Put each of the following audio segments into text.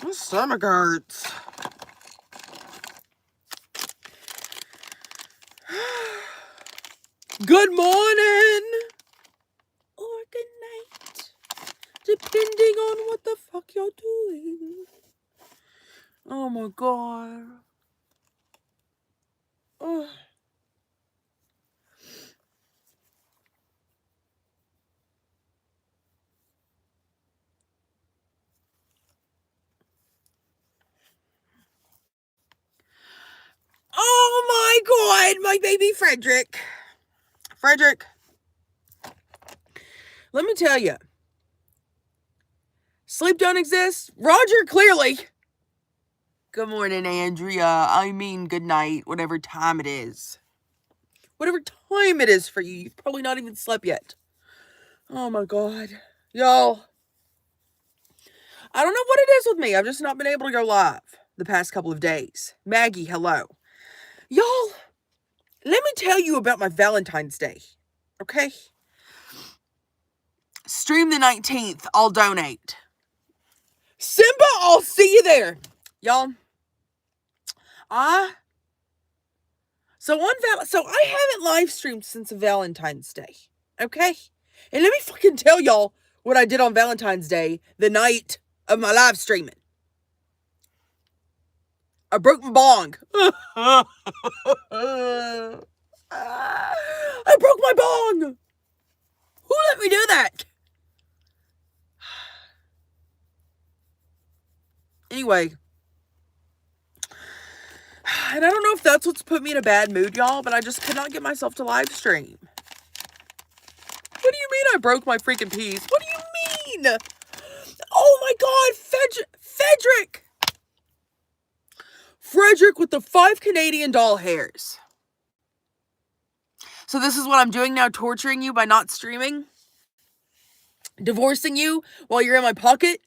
My stomach hurts. Good morning. Or good night. Depending on what the fuck you're doing. Oh my god. Ugh. Oh my god, my baby Frederick. Frederick, let me tell you. Sleep don't exist? Roger, clearly. Good morning, Andrea. I mean, good night, whatever time it is. Whatever time it is for you. You've probably not even slept yet. Oh my god. Y'all. I don't know what it is with me. I've just not been able to go live the past couple of days. Maggie, hello. Y'all, let me tell you about my Valentine's Day. Okay? Stream the 19th. I'll donate. Simba, I'll see you there. Y'all. So I haven't live streamed since Valentine's Day. Okay? And let me fucking tell y'all what I did on Valentine's Day, the night of my live streaming. I broke my bong. I broke my bong. Who let me do that? Anyway. And I don't know if that's what's put me in a bad mood, y'all, but I just could not get myself to live stream. What do you mean I broke my freaking piece? What do you mean? Oh my god, Frederick! Frederick with the 5 Canadian doll hairs. So this is what I'm doing now, torturing you by not streaming? Divorcing you while you're in my pocket?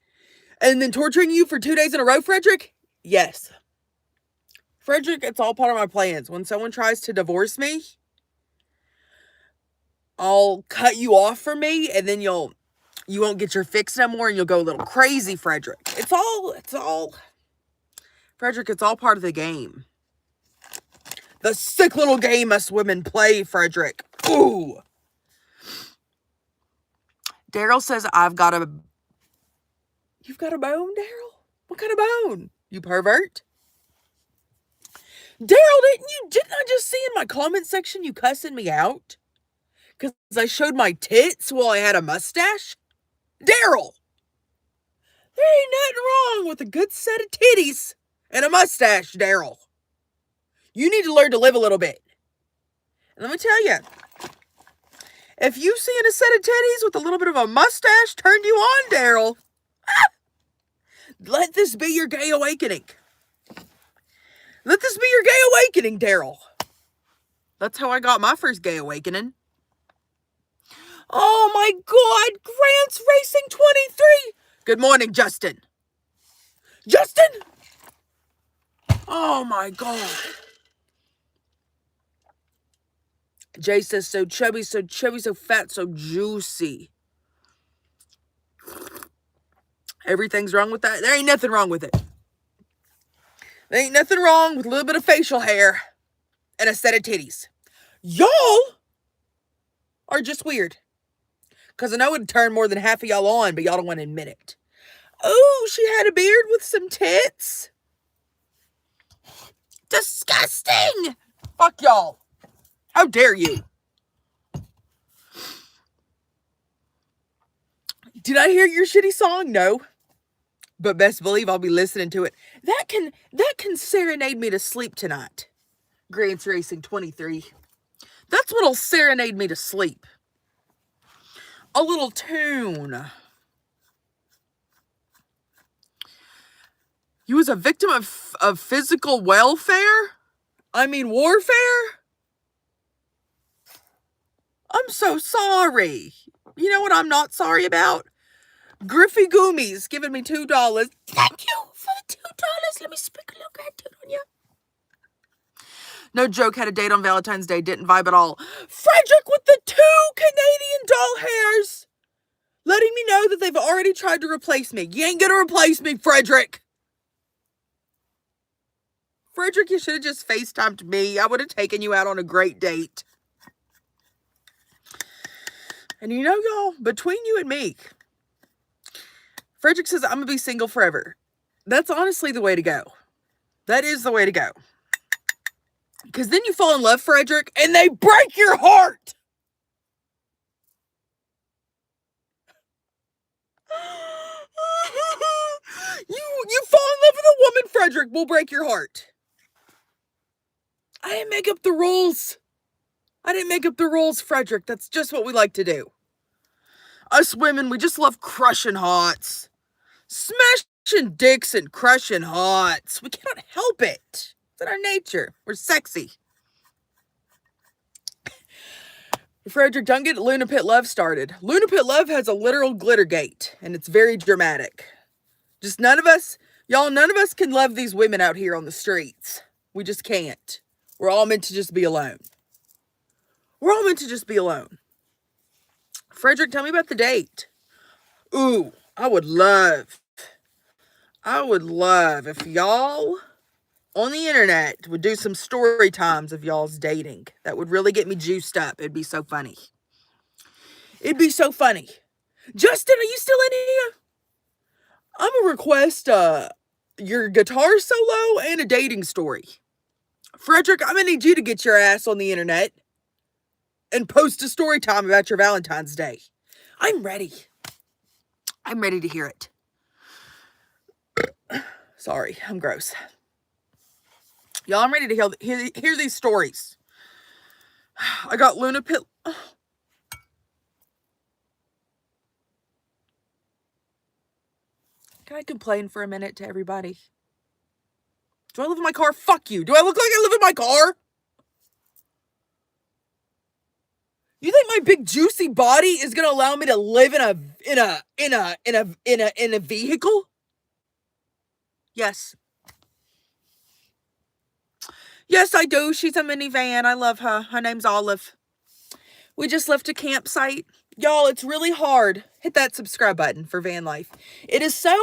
And then torturing you for 2 days in a row, Frederick? Yes. Frederick, it's all part of my plans. When someone tries to divorce me, I'll cut you off from me, and then you won't get your fix no more, and you'll go a little crazy, Frederick. Frederick, it's all part of the game. The sick little game us women play, Frederick. Ooh. Daryl says, You've got a bone, Daryl? What kind of bone? You pervert? Daryl, didn't I just see in my comment section you cussing me out? Because I showed my tits while I had a mustache? Daryl! There ain't nothing wrong with a good set of titties and a mustache, Daryl. You need to learn to live a little bit. And let me tell you, if you seeing a set of titties with a little bit of a mustache turned you on, Daryl, let this be your gay awakening. Let this be your gay awakening, Daryl. That's how I got my first gay awakening. Oh my god, Grant's Racing 23. Good morning, Justin. Justin! Oh my god. Jay says, so chubby, so fat, so juicy. Everything's wrong with that? There ain't nothing wrong with it. There ain't nothing wrong with a little bit of facial hair and a set of titties. Y'all are just weird. Because I know it'd turn more than half of y'all on, but y'all don't want to admit it. Oh, she had a beard with some tits. Disgusting. Fuck y'all. How dare you? Did I hear your shitty song? No. But best believe I'll be listening to it. That can serenade me to sleep tonight. Grant's Racing 23. That's what'll serenade me to sleep. A little tune. You was a victim of physical welfare? I mean warfare? I'm so sorry. You know what I'm not sorry about? Griffey Goomies giving me $2. Thank you for the $2. Let me sprinkle a little gratitude on you. No joke, had a date on Valentine's Day, didn't vibe at all. Frederick with the 2 Canadian doll hairs. Letting me know that they've already tried to replace me. You ain't gonna replace me, Frederick. Frederick, you should have just FaceTimed me. I would have taken you out on a great date. And you know, y'all, between you and me, Frederick says, I'm going to be single forever. That's honestly the way to go. That is the way to go. Because then you fall in love, Frederick, and they break your heart. You fall in love with a woman, Frederick, will break your heart. I didn't make up the rules. I didn't make up the rules, Frederick. That's just what we like to do. Us women, we just love crushing hearts. Smashing dicks and crushing hearts. We cannot help it. It's in our nature. We're sexy. Frederick, don't get Luna Pit Love started. Luna Pit Love has a literal glitter gate, and it's very dramatic. Just none of us can love these women out here on the streets. We just can't. We're all meant to just be alone. We're all meant to just be alone. Frederick, tell me about the date. Ooh, I would love if y'all on the internet would do some story times of y'all's dating. That would really get me juiced up. It'd be so funny. It'd be so funny. Justin, are you still in here? I'm gonna request your guitar solo and a dating story. Frederick, I'm gonna need you to get your ass on the internet and post a story time about your Valentine's Day. I'm ready. I'm ready to hear it. Sorry, I'm gross. Y'all, I'm ready to hear these stories. I got Luna Pit. Can I complain for a minute to everybody? Do I live in my car? Fuck you. Do I look like I live in my car? You think my big juicy body is gonna allow me to live in a vehicle? Yes. Yes, I do. She's a minivan. I love her. Her name's Olive. We just left a campsite. Y'all, it's really hard. Hit that subscribe button for van life. It is so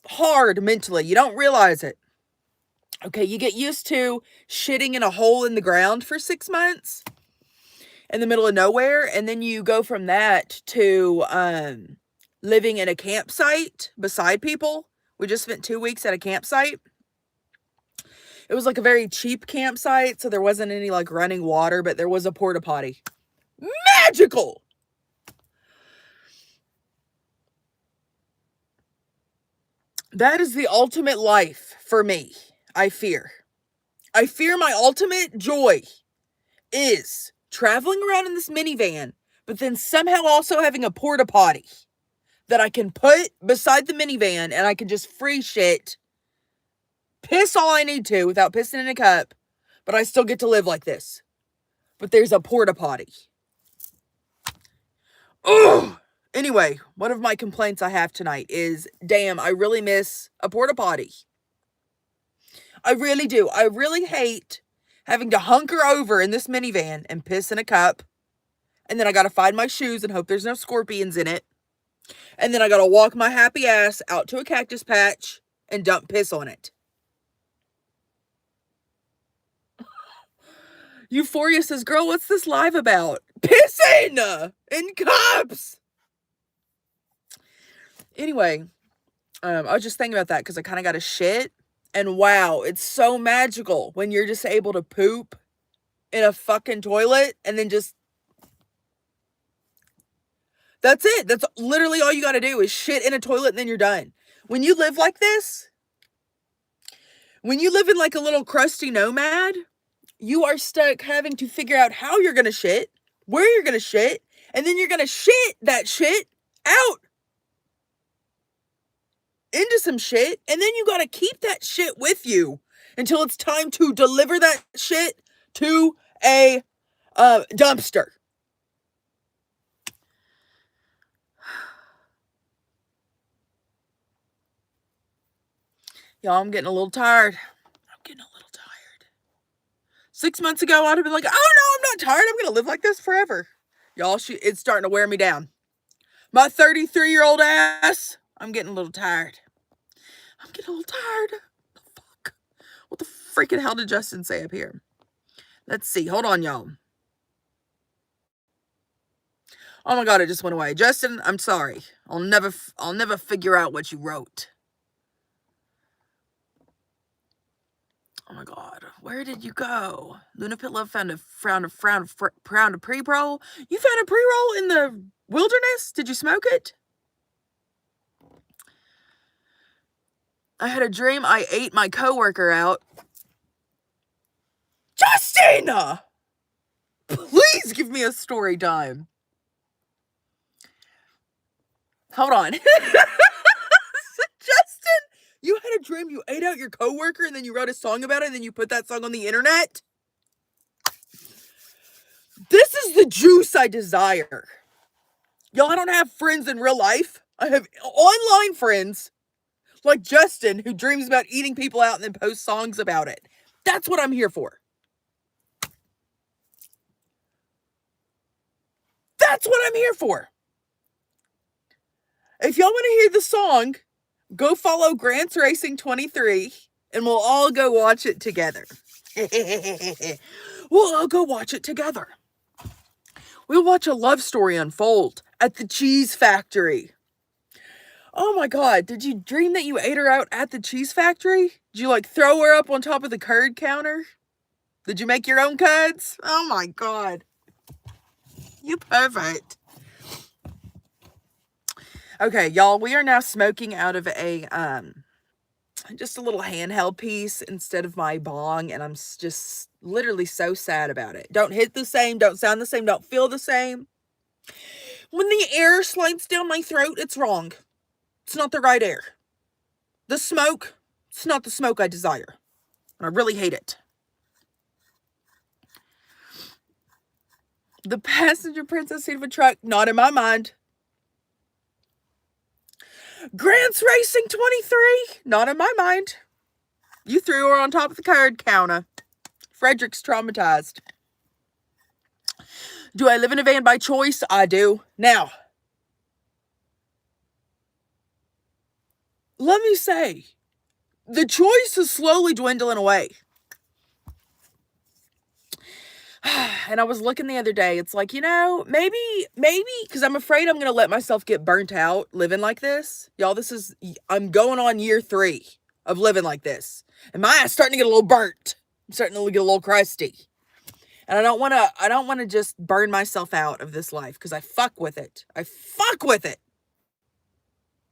hard mentally. You don't realize it. Okay, you get used to shitting in a hole in the ground for 6 months in the middle of nowhere, and then you go from that to living in a campsite beside people. We just spent 2 weeks at a campsite. It was like a very cheap campsite, so there wasn't any like running water, but there was a porta potty. Magical! That is the ultimate life for me, I fear. I fear my ultimate joy is traveling around in this minivan, but then somehow also having a porta potty that I can put beside the minivan and I can just free shit, piss all I need to without pissing in a cup, but I still get to live like this. But there's a porta potty. Ugh! Anyway, one of my complaints I have tonight is, damn, I really miss a porta potty. I really do. I really hate having to hunker over in this minivan and piss in a cup. And then I gotta find my shoes and hope there's no scorpions in it. And then I gotta walk my happy ass out to a cactus patch and dump piss on it. Euphoria says, girl, what's this live about? Pissing in cups! Anyway, I was just thinking about that because I kind of got a shit. And wow, it's so magical when you're just able to poop in a fucking toilet and then just... That's it. That's literally all you got to do is shit in a toilet and then you're done. When you live like this, when you live in like a little crusty nomad, you are stuck having to figure out how you're going to shit, where you're going to shit, and then you're going to shit that shit out into some shit, and then you gotta keep that shit with you until it's time to deliver that shit to a dumpster. Y'all, I'm getting a little tired. 6 months ago, I'd have been like, oh no, I'm not tired. I'm gonna live like this forever. Y'all, it's starting to wear me down. My 33-year-old ass, I'm getting a little tired. I'm getting a little tired. What the fuck? What the freaking hell did Justin say up here? Let's see. Hold on, y'all. Oh my God, it just went away. Justin, I'm sorry. I'll never figure out what you wrote. Oh my God, where did you go? Luna Pitlove found a pre-roll. You found a pre-roll in the wilderness? Did you smoke it? I had a dream I ate my coworker out. Justin! Please give me a story time. Hold on. Justin, you had a dream you ate out your coworker and then you wrote a song about it and then you put that song on the internet? This is the juice I desire. Y'all, I don't have friends in real life. I have online friends like Justin who dreams about eating people out and then posts songs about it. That's what I'm here for. That's what I'm here for. If y'all want to hear the song, go follow Grants Racing 23 and we'll all go watch it together. We'll all go watch it together. We'll watch a love story unfold at the cheese factory. Oh my God, did you dream that you ate her out at the cheese factory? Did you like throw her up on top of the curd counter? Did you make your own curds? Oh my God. You perfect. Okay, y'all, we are now smoking out of a, just a little handheld piece instead of my bong, and I'm just literally so sad about it. Don't hit the same, don't sound the same, don't feel the same. When the air slides down my throat, it's wrong. It's not the right air. The smoke, it's not the smoke I desire. And I really hate it. The passenger princess seat of a truck, not in my mind. Grants Racing 23, not in my mind. You threw her on top of the curd counter. Frederick's traumatized. Do I live in a van by choice? I do. Now, let me say, the choice is slowly dwindling away. And I was looking the other day, it's like, you know, maybe, because I'm afraid I'm going to let myself get burnt out living like this. Y'all, I'm going on year 3 of living like this. And my ass starting to get a little burnt. I'm starting to get a little crusty. And I don't want to just burn myself out of this life because I fuck with it.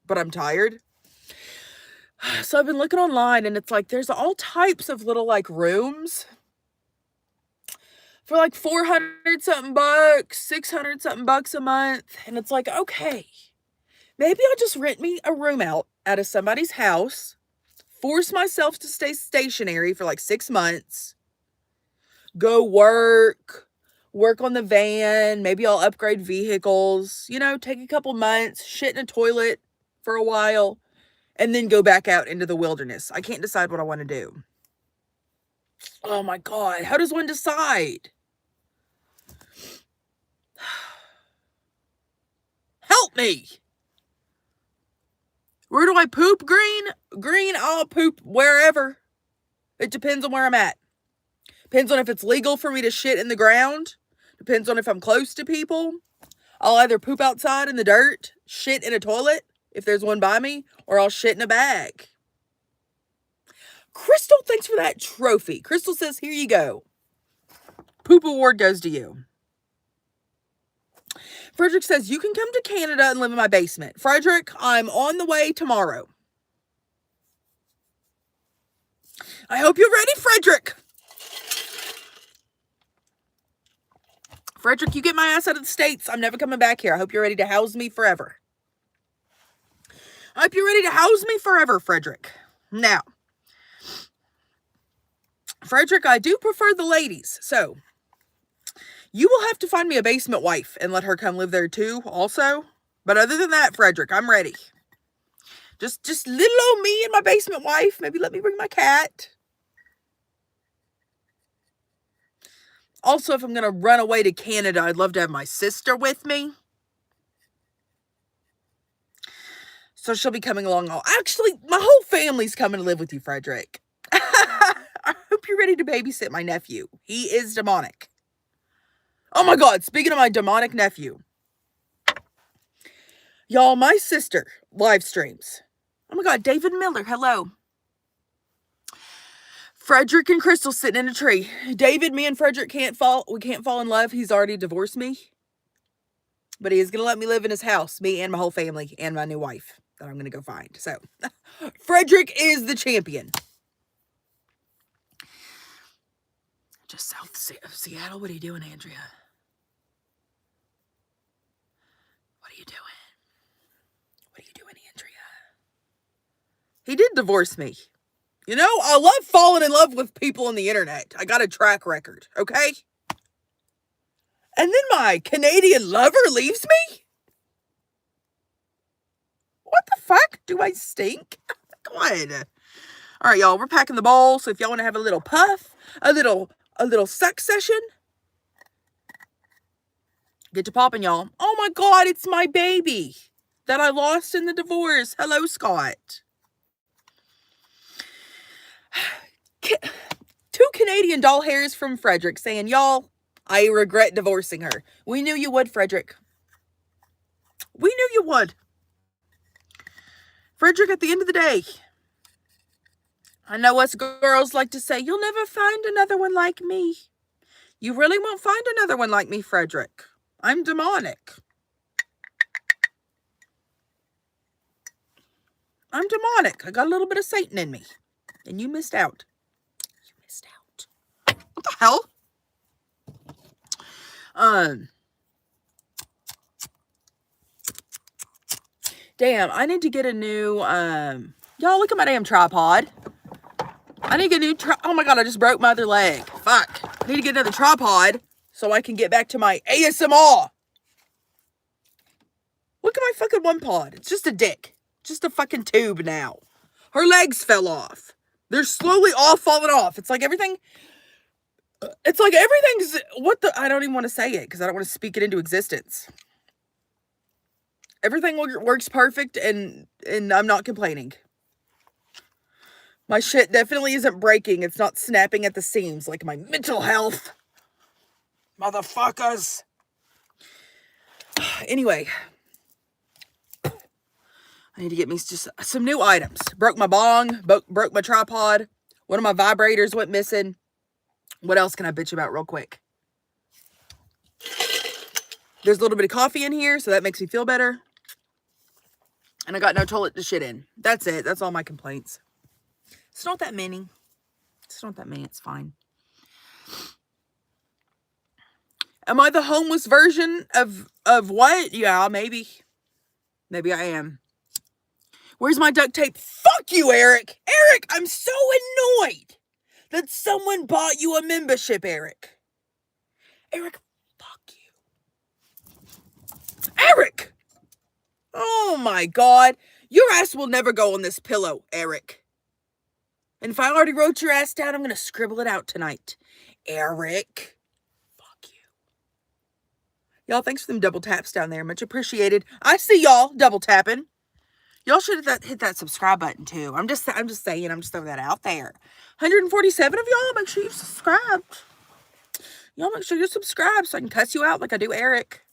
But I'm tired. So I've been looking online and it's like, there's all types of little like rooms for like 400 something bucks, 600 something bucks a month. And it's like, okay, maybe I'll just rent me a room out of somebody's house, force myself to stay stationary for like 6 months, go work on the van. Maybe I'll upgrade vehicles, you know, take a couple months, shit in a toilet for a while, and then go back out into the wilderness. I can't decide what I want to do. Oh my God, how does one decide? Help me. Where do I poop? Green, I'll poop wherever. It depends on where I'm at. Depends on if it's legal for me to shit in the ground. Depends on if I'm close to people. I'll either poop outside in the dirt, shit in a toilet, if there's one by me, or I'll shit in a bag. Crystal, thanks for that trophy. Crystal says, here you go. Poop award goes to you. Frederick says, you can come to Canada and live in my basement. Frederick, I'm on the way tomorrow. I hope you're ready, Frederick. Frederick, you get my ass out of the States. I'm never coming back here. I hope you're ready to house me forever. I hope you're ready to house me forever, Frederick. Now, Frederick, I do prefer the ladies. So, you will have to find me a basement wife and let her come live there too, also. But other than that, Frederick, I'm ready. Just little old me and my basement wife. Maybe let me bring my cat. Also, if I'm going to run away to Canada, I'd love to have my sister with me. So she'll be coming along. Actually, my whole family's coming to live with you, Frederick. I hope ready to babysit my nephew. He is demonic. Oh my God, speaking of my demonic nephew. Y'all, my sister live streams. Oh my God, David Miller, hello. Frederick and Crystal sitting in a tree. David, me and Frederick we can't fall in love. He's already divorced me. But he is going to let me live in his house, me and my whole family and my new wife that I'm going to go find. So, Frederick is the champion. Just south of Seattle. What are you doing, Andrea? What are you doing? What are you doing, Andrea? He did divorce me. You know, I love falling in love with people on the internet. I got a track record, okay? And then my Canadian lover leaves me? What the fuck? Do I stink? Go ahead. All right, y'all, we're packing the bowl. So if y'all want to have a little puff, a little sex session, get to popping, y'all. Oh my God, it's my baby that I lost in the divorce. Hello, Scott. 2 Canadian doll hairs from Frederick saying, y'all, I regret divorcing her. We knew you would, Frederick. We knew you would. Frederick, at the end of the day, I know us girls like to say, you'll never find another one like me. You really won't find another one like me, Frederick. I'm demonic. I'm demonic. I got a little bit of Satan in me. And you missed out. You missed out. What the hell? Damn, I need to get a new, y'all look at my damn tripod. I need to get a new, oh my God, I just broke my other leg. Fuck. I need to get another tripod so I can get back to my ASMR. Look at my fucking one pod. It's just a dick. Just a fucking tube now. Her legs fell off. They're slowly all falling off. It's like everything's, I don't even want to say it because I don't want to speak it into existence. Everything works perfect and I'm not complaining. My shit definitely isn't breaking. It's not snapping at the seams like my mental health. Motherfuckers. Anyway. I need to get me just some new items. Broke my bong. Broke my tripod. One of my vibrators went missing. What else can I bitch about real quick? There's a little bit of coffee in here, so that makes me feel better. And I got no toilet to shit in. That's it. That's all my complaints. It's not that many. It's not that many. It's fine. Am I the homeless version of what? Yeah, maybe. Maybe I am. Where's my duct tape? Fuck you, Eric. Eric, I'm so annoyed that someone bought you a membership, Eric. Eric, fuck you. Eric! Oh my God. Your ass will never go on this pillow, Eric. And if I already wrote your ass down, I'm going to scribble it out tonight. Eric. Fuck you. Y'all, thanks for them double taps down there. Much appreciated. I see y'all double tapping. Y'all should hit that subscribe button too. I'm just saying. I'm just throwing that out there. 147 of y'all. Make sure you subscribed. Y'all make sure you subscribe so I can cuss you out like I do Eric.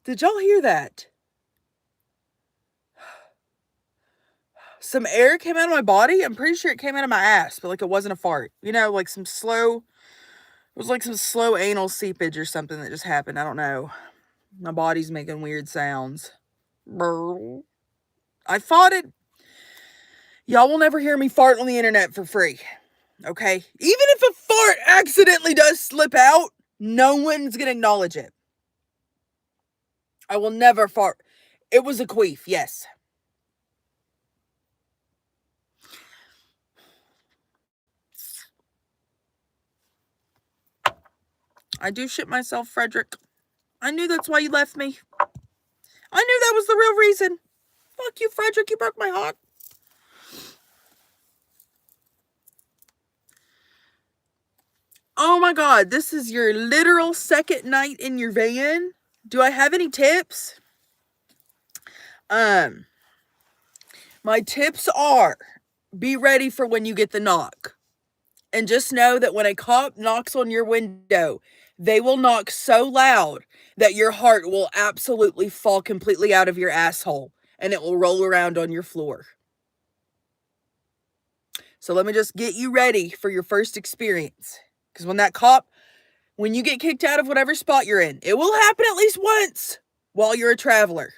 Did y'all hear that? Some air came out of my body. I'm pretty sure it came out of my ass, but like it wasn't a fart. You know, like some slow... It was like some slow anal seepage or something that just happened. I don't know. My body's making weird sounds. Brr. I fought it. Y'all will never hear me fart on the internet for free. Okay? Even if a fart accidentally does slip out, no one's going to acknowledge it. I will never fart. It was a queef, yes. I do shit myself, Frederick. I knew that's why you left me. I knew that was the real reason. Fuck you, Frederick. You broke my heart. Oh my God. This is your literal second night in your van. Do I have any tips? My tips are, be ready for when you get the knock. And just know that when a cop knocks on your window, they will knock so loud that your heart will absolutely fall completely out of your asshole and it will roll around on your floor. So let me just get you ready for your first experience. Because when you get kicked out of whatever spot you're in, it will happen at least once while you're a traveler.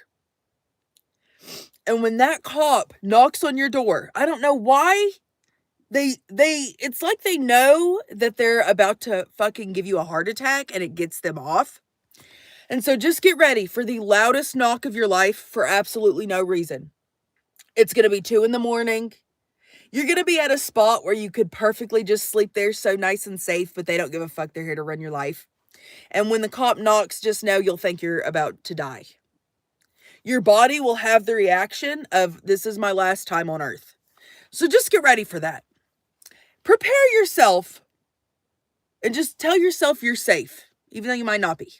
And when that cop knocks on your door, I don't know why, it's like they know that they're about to fucking give you a heart attack and it gets them off. And so just get ready for the loudest knock of your life for absolutely no reason. It's going to be 2 a.m. You're going to be at a spot where you could perfectly just sleep there so nice and safe, but they don't give a fuck. They're here to run your life. And when the cop knocks, just know you'll think you're about to die. Your body will have the reaction of, this is my last time on earth. So just get ready for that. Prepare yourself and just tell yourself you're safe, even though you might not be.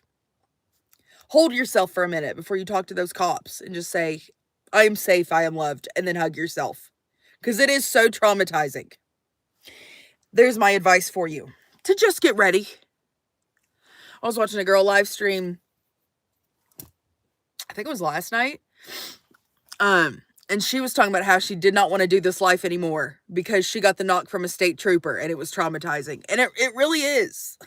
Hold yourself for a minute before you talk to those cops and just say, I am safe, I am loved, and then hug yourself. Because it is so traumatizing. There's my advice for you. To just get ready. I was watching a girl live stream, I think it was last night. And she was talking about how she did not want to do this life anymore because she got the knock from a state trooper and it was traumatizing. And it really is.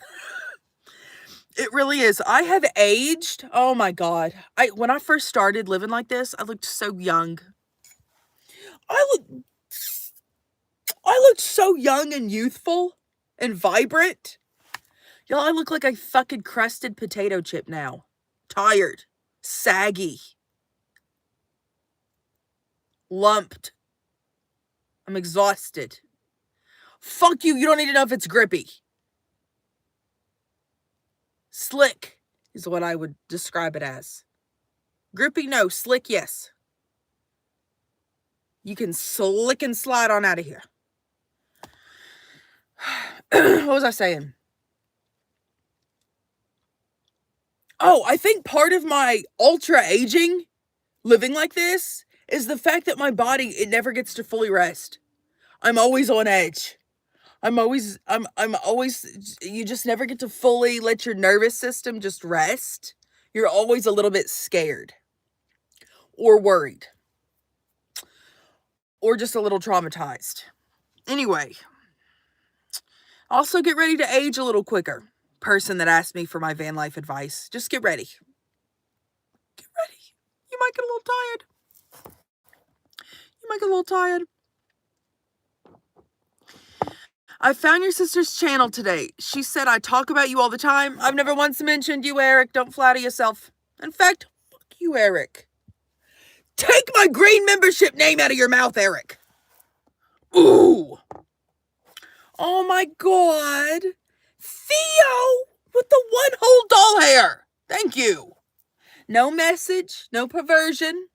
It really is. I have aged. Oh my God. When I first started living like this, I looked so young. I looked so young and youthful and vibrant. Y'all, I look like a fucking crusted potato chip now. Tired. Saggy. Lumped. I'm exhausted. Fuck you. You don't need to know if it's grippy. Slick is what I would describe it as. Grippy, no. Slick, yes. You can slick and slide on out of here. What was I saying? Oh, I think part of my ultra aging, living like this, is the fact that my body, it never gets to fully rest. I'm always on edge. I'm always, you just never get to fully let your nervous system just rest. You're always a little bit scared. Or worried. Or just a little traumatized. Anyway. Also get ready to age a little quicker. Person that asked me for my van life advice. Just get ready. Get ready. You might get a little tired. You might get a little tired. I found your sister's channel today. She said I talk about you all the time. I've never once mentioned you, Eric. Don't flatter yourself. In fact, fuck you, Eric. Take my green membership name out of your mouth, Eric. Ooh. Oh my God. Theo with the one whole doll hair. Thank you. No message, no perversion.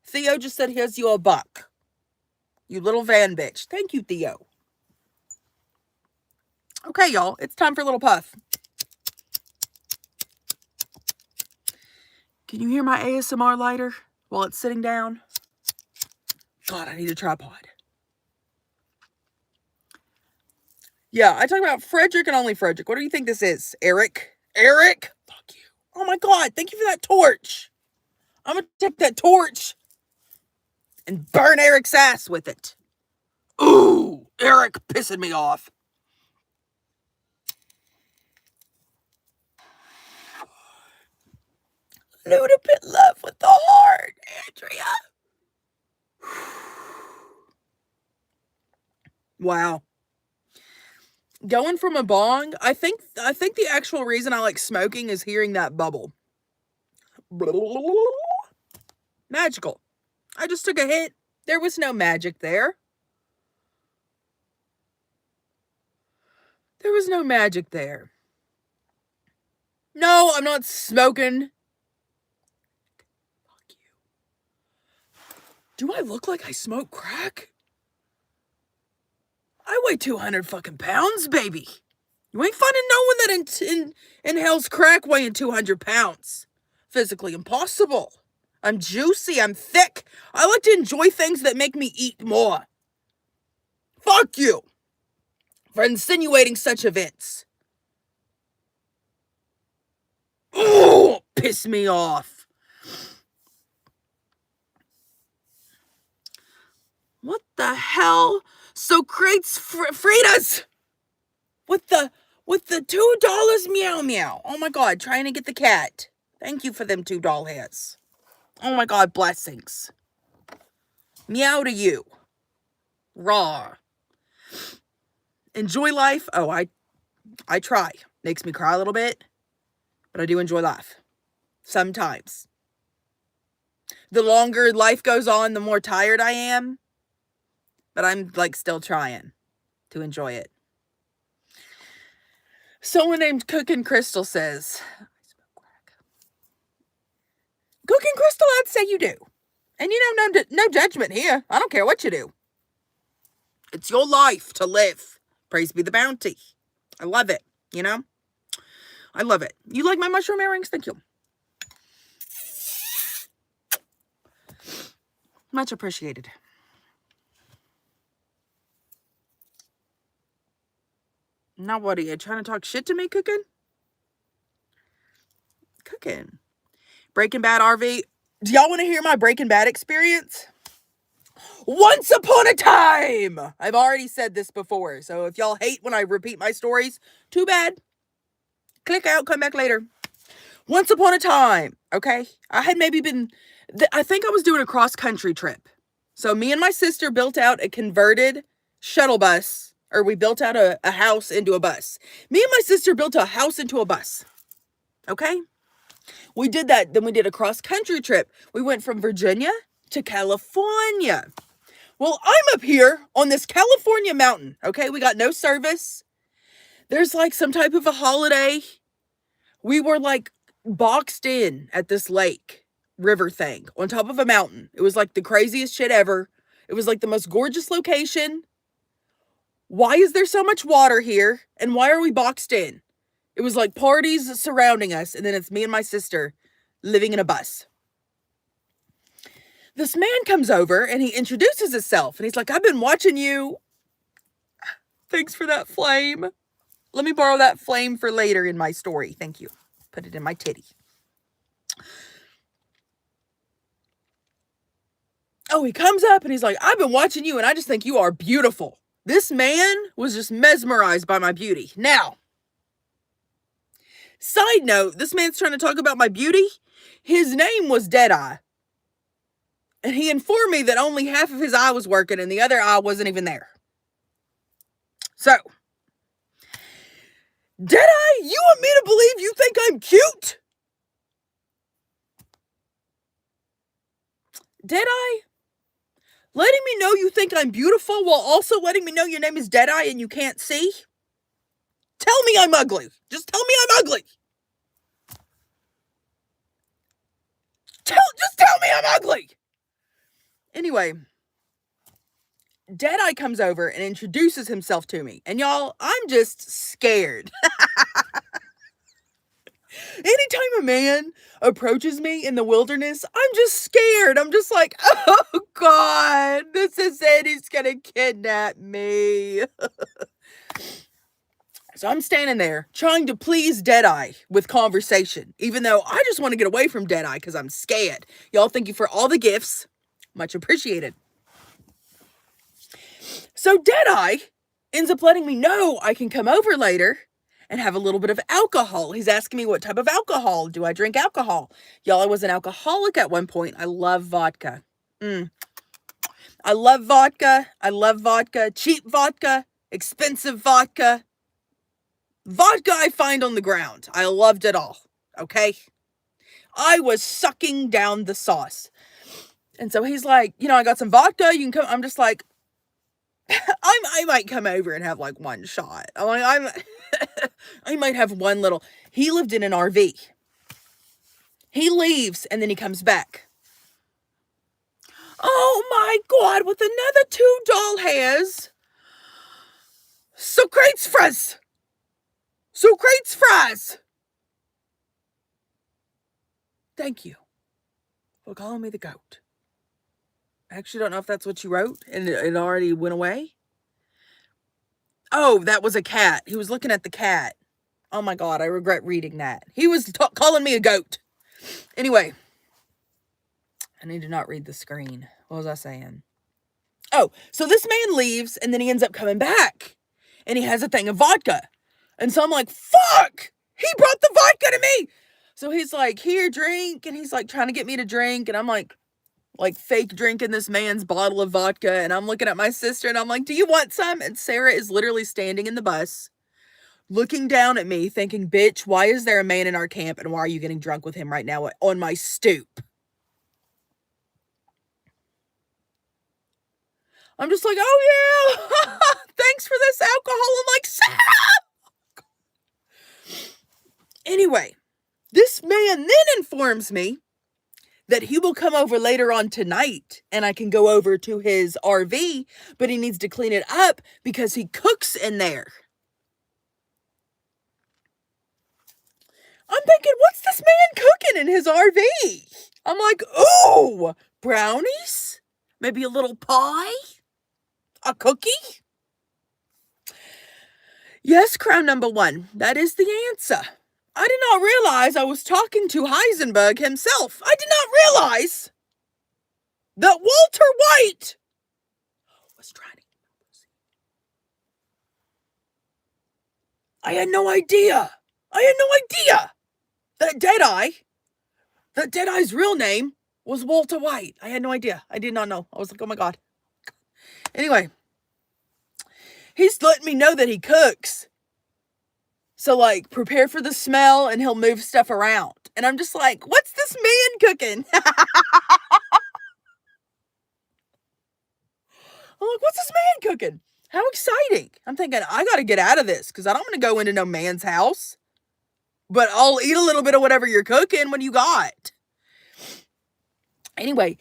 Theo just said, here's you a buck. You little van bitch. Thank you, Theo. Okay, y'all. It's time for a little puff. Can you hear my ASMR lighter while it's sitting down? God, I need a tripod. Yeah, I talk about Frederick and only Frederick. What do you think this is? Eric? Eric? Fuck you. Oh my God, thank you for that torch. I'm gonna take that torch and burn Eric's ass with it. Ooh, Eric pissing me off. Ludicrous love with the heart, Andrea. Wow. Going from a bong, I think the actual reason I like smoking is hearing that bubble. Magical. I just took a hit. There was no magic there. There was no magic there. No, I'm not smoking. Fuck you. Do I look like I smoke crack? I weigh 200 fucking pounds, baby. You ain't finding no one that inhales crack weighing 200 pounds. Physically impossible. I'm juicy. I'm thick. I like to enjoy things that make me eat more. Fuck you for insinuating such events. Oh, piss me off. What the hell? So crates Fritas with the $2 meow meow. Oh my god, trying to get the cat. Thank you for them $2 hairs. Oh my god, blessings. Meow to you. Raw. Enjoy life. Oh, I try. Makes me cry a little bit, but I do enjoy life. Sometimes. The longer life goes on, the more tired I am. But I'm like still trying to enjoy it. Someone named Cookin' Crystal says, Cookin' Crystal, I'd say you do. And you know, no judgment here. I don't care what you do. It's your life to live. Praise be the bounty. I love it, you know? I love it. You like my mushroom earrings? Thank you. Much appreciated. Now what are you trying to talk shit to me, Cookin'? Cookin'. Breaking Bad RV. Do y'all want to hear my Breaking Bad experience? Once upon a time! I've already said this before, so if y'all hate when I repeat my stories, too bad. Click out, come back later. Once upon a time, okay? I had maybe been, I think I was doing a cross-country trip. So me and my sister built out a converted shuttle bus, or we built out a house into a bus. Me and my sister built a house into a bus, okay? We did that, then we did a cross-country trip. We went from Virginia to California. Well, I'm up here on this California mountain, okay? We got no service. There's like some type of a holiday. We were like boxed in at this lake river thing on top of a mountain. It was like the craziest shit ever. It was like the most gorgeous location. Why is there so much water here? And why are we boxed in? It was like parties surrounding us. And then it's me and my sister living in a bus. This man comes over and he introduces himself. And he's like, I've been watching you. Thanks for that flame. Let me borrow that flame for later in my story. Thank you. Put it in my titty. Oh, he comes up and he's like, I've been watching you and I just think you are beautiful. This man was just mesmerized by my beauty. Now, side note, this man's trying to talk about my beauty. His name was Deadeye. And he informed me that only half of his eye was working and the other eye wasn't even there. So, Deadeye, you want me to believe you think I'm cute? Deadeye, letting me know you think I'm beautiful while also letting me know your name is Deadeye and you can't see? Tell me I'm ugly. Just tell me I'm ugly. Just tell me I'm ugly. Anyway, Deadeye comes over and introduces himself to me. And y'all, I'm just scared. Anytime a man approaches me in the wilderness, I'm just scared. I'm just like, oh God, this is it. He's gonna kidnap me. So I'm standing there trying to please Deadeye with conversation, even though I just want to get away from Deadeye because I'm scared. Y'all, thank you for all the gifts. Much appreciated. So Deadeye ends up letting me know I can come over later and have a little bit of alcohol. He's asking me what type of alcohol. Do I drink alcohol? Y'all, I was an alcoholic at one point. I love vodka. I love vodka. I love vodka. Cheap vodka. Expensive vodka. Vodka I find on the ground. I loved it all. Okay? I was sucking down the sauce. And so he's like, you know, I got some vodka. You can come. I'm just like, I might come over and have like one shot. I'm like, I might have one little. He lived in an RV. He leaves and then he comes back. Oh my God, with another $2 hairs. Socrates fries. Socrates fries. Thank you. for calling me the goat. I actually don't know if that's what you wrote and it already went away. Oh, that was a cat. He was looking at the cat. Oh my God, I regret reading that. He was calling me a goat. Anyway, I need to not read the screen. What was I saying? Oh, so this man leaves and then he ends up coming back and he has a thing of vodka. And so I'm like, fuck, he brought the vodka to me. So he's like, here, drink. And he's like trying to get me to drink. And I'm like fake drinking this man's bottle of vodka. And I'm looking at my sister and I'm like, do you want some? And Sarah is literally standing in the bus, looking down at me thinking, bitch, why is there a man in our camp? And why are you getting drunk with him right now on my stoop? I'm just like, oh yeah, thanks for this alcohol. I'm like, Sarah! Anyway, this man then informs me that he will come over later on tonight and I can go over to his RV, but he needs to clean it up because he cooks in there. I'm thinking, what's this man cooking in his RV? I'm like, ooh, brownies? Maybe a little pie? A cookie? Yes, crown number one. That is the answer. I did not realize I was talking to Heisenberg himself. I did not realize that Walter White was trying to... I had no idea that Deadeye's real name was Walter White. I had no idea. I did not know. I was like, oh my God. Anyway, he's letting me know that he cooks. So, like, prepare for the smell and he'll move stuff around. And I'm just like, what's this man cooking? I'm like, what's this man cooking? How exciting. I'm thinking, I got to get out of this because I don't want to go into no man's house. But I'll eat a little bit of whatever you're cooking when you got. Anyway,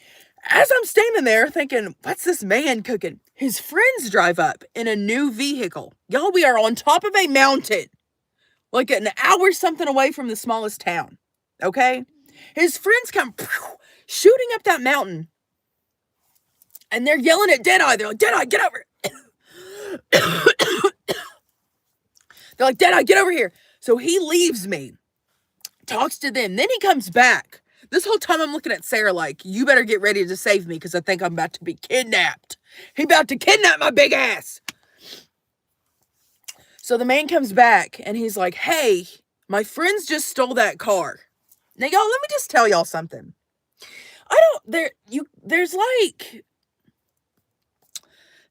as I'm standing there thinking, what's this man cooking? His friends drive up in a new vehicle. Y'all, we are on top of a mountain. Like an hour something away from the smallest town. Okay? His friends come shooting up that mountain. And they're yelling at Deadeye. They're like, Deadeye, get over here. They're like, Deadeye, get over here. So he leaves me. Talks to them. Then he comes back. This whole time I'm looking at Sarah like, you better get ready to save me because I think I'm about to be kidnapped. He about to kidnap my big ass. So the man comes back and he's like, hey, my friends just stole that car. Now, y'all, let me just tell y'all something.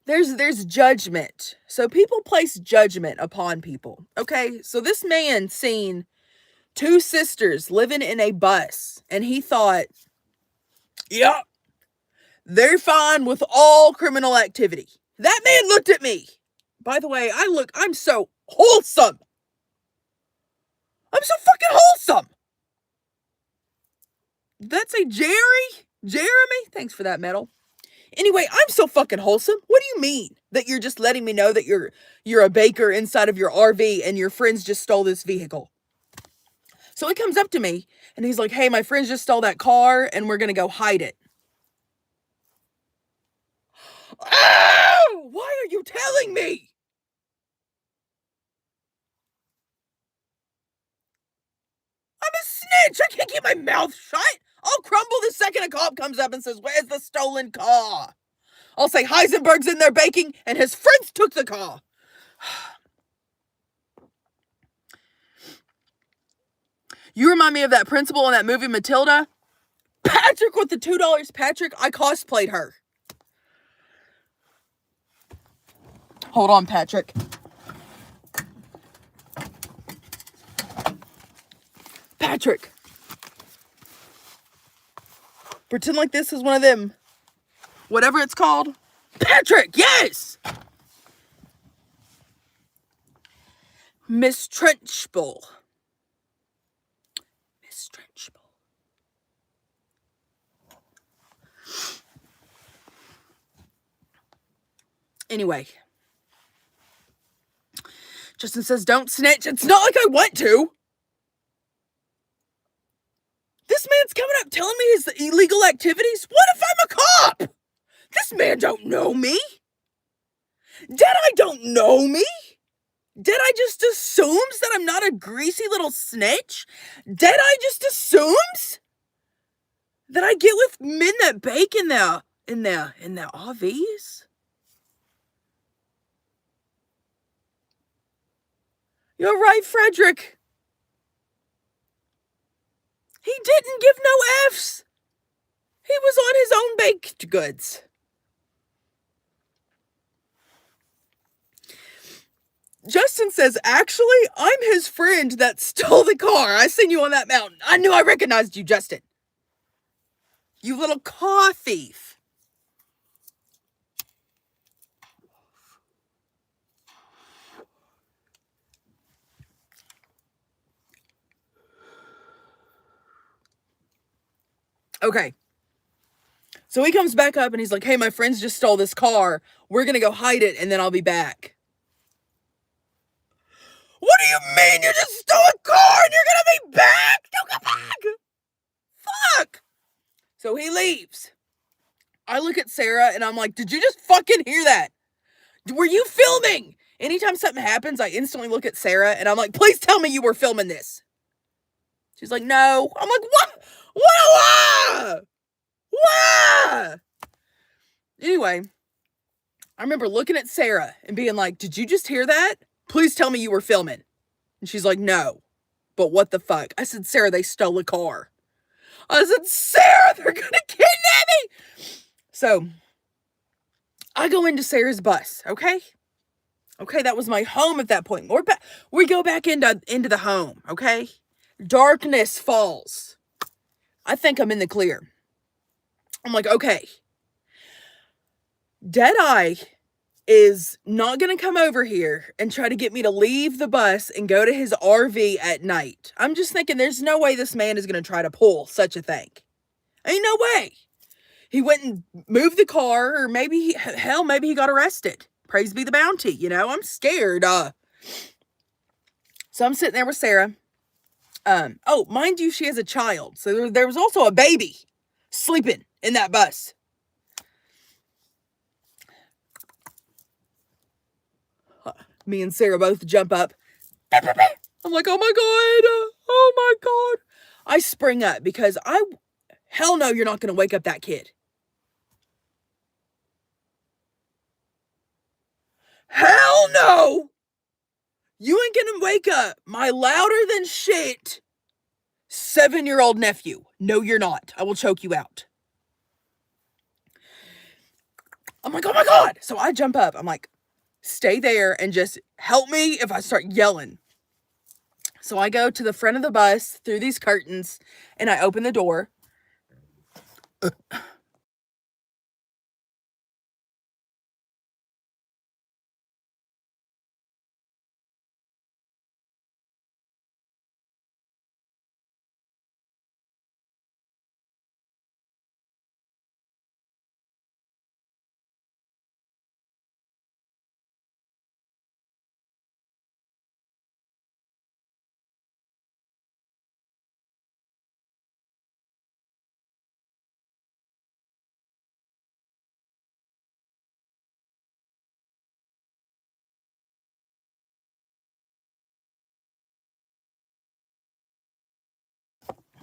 There's judgment. So people place judgment upon people. Okay. So this man seen two sisters living in a bus and he thought, yep, they're fine with all criminal activity. That man looked at me. By the way, I'm so wholesome. I'm so fucking wholesome. That's a Jeremy? Thanks for that medal. Anyway, I'm so fucking wholesome. What do you mean? That you're just letting me know that you're a baker inside of your RV and your friends just stole this vehicle. So he comes up to me and he's like, hey, my friends just stole that car and we're going to go hide it. Oh, why are you telling me? I'm a snitch. I can't keep my mouth shut. I'll crumble the second a cop comes up and says, where's the stolen car? I'll say Heisenberg's in there baking and his friends took the car. You remind me of that principal in that movie Matilda. Patrick with the $2. Patrick, I cosplayed her. Hold on, Patrick. Patrick. Pretend like this is one of them. Whatever it's called. Patrick, yes! Miss Trenchbull. Miss Trenchbull. Anyway. Justin says, don't snitch. It's not like I want to. This man man's coming up telling me his illegal activities. What if I'm a cop? This man don't know me. Deadeye don't know me. Deadeye just assumes that I'm not a greasy little snitch. Deadeye just assumes that I get with men that bake in their RVs. You're right, Frederick. He didn't give no F's. He was on his own baked goods. Justin says, actually, I'm his friend that stole the car. I seen you on that mountain. I knew I recognized you, Justin. You little car thief. Okay. So he comes back up and he's like, hey, my friends just stole this car. We're going to go hide it and then I'll be back. What do you mean you just stole a car and you're going to be back? Don't come back. Fuck. So he leaves. I look at Sarah and I'm like, did you just fucking hear that? Were you filming? Anytime something happens, I instantly look at Sarah and I'm like, please tell me you were filming this. She's like, no. I'm like, what? Why? Why? Anyway, I remember looking at Sarah and being like, did you just hear that? Please tell me you were filming. And she's like, no. But what the fuck? I said, Sarah, they stole a car. I said, Sarah, they're gonna kidnap me. So I go into Sarah's bus, okay? Okay, that was my home at that point. We go back into the home, okay? Darkness falls. I think I'm in the clear. I'm like, okay. Deadeye is not going to come over here and try to get me to leave the bus and go to his RV at night. I'm just thinking there's no way this man is going to try to pull such a thing. Ain't no way. He went and moved the car, or maybe he got arrested. Praise be the bounty, you know? I'm scared. So I'm sitting there with Sarah. Oh, mind you, she has a child. So there was also a baby sleeping in that bus. Me and Sarah both jump up. I'm like, oh my God. Oh my God. I spring up because hell no, you're not going to wake up that kid. Hell no. You ain't going to wake up my louder than shit 7-year-old nephew. No, you're not. I will choke you out. I'm like, oh my God. So I jump up. I'm like, stay there and just help me if I start yelling. So I go to the front of the bus through these curtains and I open the door.